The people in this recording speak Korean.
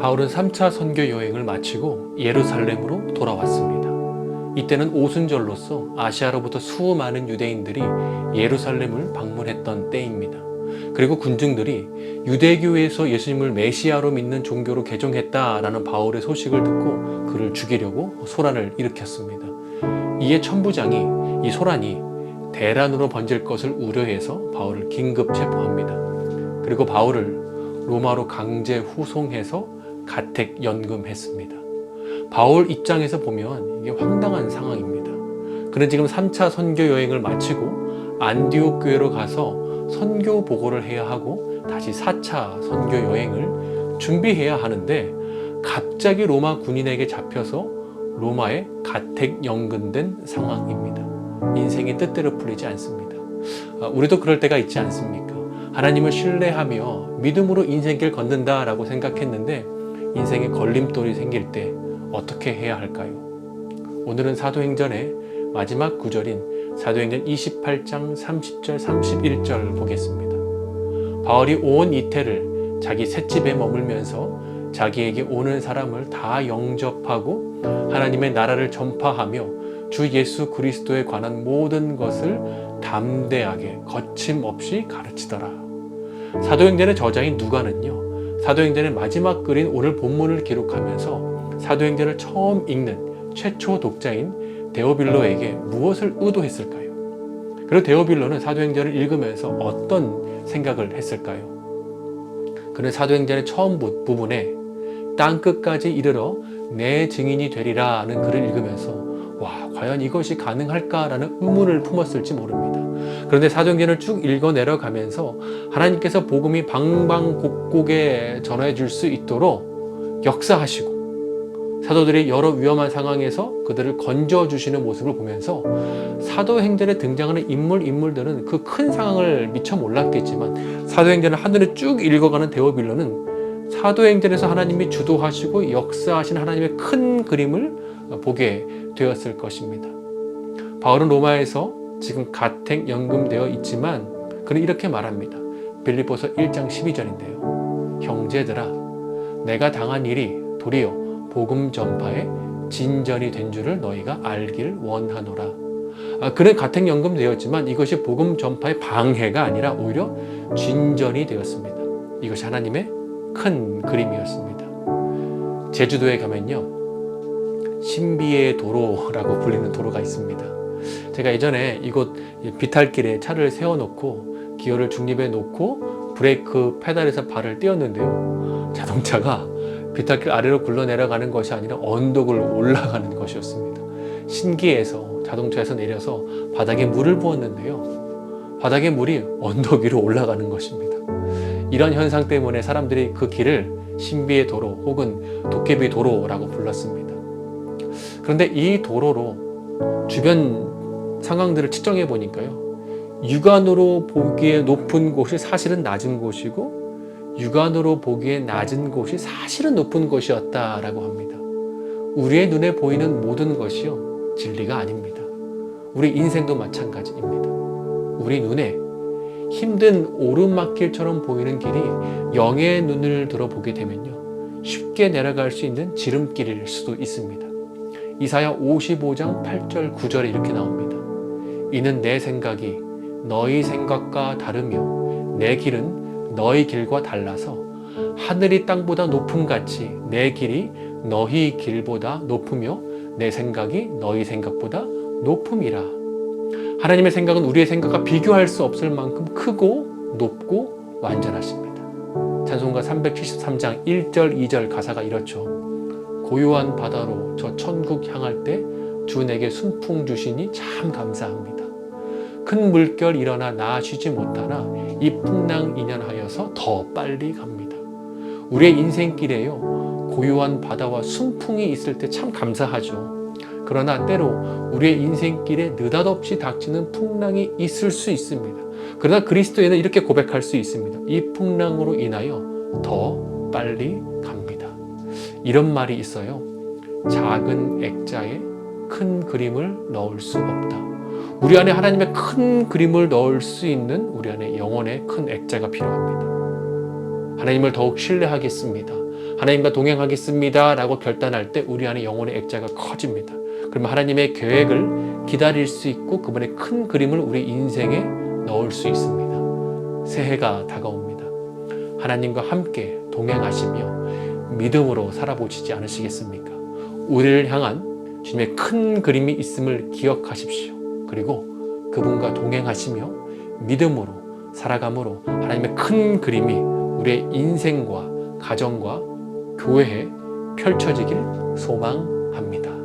바울은 3차 선교 여행을 마치고 예루살렘으로 돌아왔습니다. 이때는 오순절로서 아시아로부터 수많은 유대인들이 예루살렘을 방문했던 때입니다. 그리고 군중들이 유대교에서 예수님을 메시아로 믿는 종교로 개종했다라는 바울의 소식을 듣고 그를 죽이려고 소란을 일으켰습니다. 이에 천부장이 이 소란이 대란으로 번질 것을 우려해서 바울을 긴급 체포합니다. 그리고 바울을 로마로 강제 후송해서 가택 연금했습니다. 바울 입장에서 보면 이게 황당한 상황입니다. 그는 지금 3차 선교 여행을 마치고 안디옥 교회로 가서 선교 보고를 해야 하고 다시 4차 선교 여행을 준비해야 하는데 갑자기 로마 군인에게 잡혀서 로마에 가택 연금된 상황입니다. 인생이 뜻대로 풀리지 않습니다. 우리도 그럴 때가 있지 않습니까? 하나님을 신뢰하며 믿음으로 인생길 걷는다라고 생각했는데 인생에 걸림돌이 생길 때 어떻게 해야 할까요? 오늘은 사도행전의 마지막 구절인 사도행전 28장 30절 31절 보겠습니다. 바울이 온 이태를 자기 셋집에 머물면서 자기에게 오는 사람을 다 영접하고 하나님의 나라를 전파하며 주 예수 그리스도에 관한 모든 것을 담대하게 거침없이 가르치더라. 사도행전의 저자인 누가는요, 사도행전의 마지막 글인 오늘 본문을 기록하면서 사도행전을 처음 읽는 최초 독자인 데오빌로에게 무엇을 의도했을까요? 그리고 데오빌로는 사도행전을 읽으면서 어떤 생각을 했을까요? 그는 사도행전의 처음 부분에 땅끝까지 이르러 내 증인이 되리라는 글을 읽으면서 와, 과연 이것이 가능할까라는 의문을 품었을지 모릅니다. 그런데 사도행전을 쭉 읽어 내려가면서 하나님께서 복음이 방방곡곡에 전해 줄 수 있도록 역사하시고 사도들이 여러 위험한 상황에서 그들을 건져주시는 모습을 보면서 사도행전에 등장하는 인물들은 그 큰 상황을 미처 몰랐겠지만 사도행전을 한눈에 쭉 읽어가는 데오빌로는 사도행전에서 하나님이 주도하시고 역사하신 하나님의 큰 그림을 보게 되었을 것입니다. 바울은 로마에서 지금 가택 연금되어 있지만 그는 이렇게 말합니다. 빌립보서 1장 12절인데요. 형제들아, 내가 당한 일이 도리어 복음 전파에 진전이 된 줄을 너희가 알길 원하노라. 그는 가택 연금되었지만 이것이 복음 전파의 방해가 아니라 오히려 진전이 되었습니다. 이것이 하나님의 큰 그림이었습니다. 제주도에 가면요, 신비의 도로라고 불리는 도로가 있습니다. 제가 예전에 이곳 비탈길에 차를 세워놓고 기어를 중립에 놓고 브레이크 페달에서 발을 떼었는데요, 자동차가 비탈길 아래로 굴러 내려가는 것이 아니라 언덕을 올라가는 것이었습니다. 신기해서 자동차에서 내려서 바닥에 물을 부었는데요, 바닥에 물이 언덕 위로 올라가는 것입니다. 이런 현상 때문에 사람들이 그 길을 신비의 도로 혹은 도깨비 도로라고 불렀습니다. 그런데 이 도로로 주변 상황들을 측정해 보니까요, 육안으로 보기에 높은 곳이 사실은 낮은 곳이고 육안으로 보기에 낮은 곳이 사실은 높은 곳이었다라고 합니다. 우리의 눈에 보이는 모든 것이요, 진리가 아닙니다. 우리 인생도 마찬가지입니다. 우리 눈에 힘든 오르막길처럼 보이는 길이 영의 눈을 들어보게 되면요, 쉽게 내려갈 수 있는 지름길일 수도 있습니다. 이사야 55장 8절 9절에 이렇게 나옵니다. 이는 내 생각이 너희 생각과 다르며 내 길은 너희 길과 달라서 하늘이 땅보다 높음같이 내 길이 너희 길보다 높으며 내 생각이 너희 생각보다 높음이라. 하나님의 생각은 우리의 생각과 비교할 수 없을 만큼 크고 높고 완전하십니다. 찬송가 373장 1절 2절 가사가 이렇죠. 고요한 바다로 저 천국 향할 때 주 내게 순풍 주시니 참 감사합니다. 큰 물결 일어나 나 쉬지 못하나 이 풍랑 인연하여서 더 빨리 갑니다. 우리의 인생길에요, 고요한 바다와 순풍이 있을 때 참 감사하죠. 그러나 때로 우리의 인생길에 느닷없이 닥치는 풍랑이 있을 수 있습니다. 그러나 그리스도에는 이렇게 고백할 수 있습니다. 이 풍랑으로 인하여 더 빨리 갑니다. 이런 말이 있어요. 작은 액자에 큰 그림을 넣을 수 없다. 우리 안에 하나님의 큰 그림을 넣을 수 있는 우리 안에 영혼의 큰 액자가 필요합니다. 하나님을 더욱 신뢰하겠습니다. 하나님과 동행하겠습니다. 라고 결단할 때 우리 안에 영혼의 액자가 커집니다. 그러면 하나님의 계획을 기다릴 수 있고 그분의 큰 그림을 우리 인생에 넣을 수 있습니다. 새해가 다가옵니다. 하나님과 함께 동행하시며 믿음으로 살아보시지 않으시겠습니까? 우리를 향한 주님의 큰 그림이 있음을 기억하십시오. 그리고 그분과 동행하시며 믿음으로 살아감으로 하나님의 큰 그림이 우리의 인생과 가정과 교회에 펼쳐지길 소망합니다.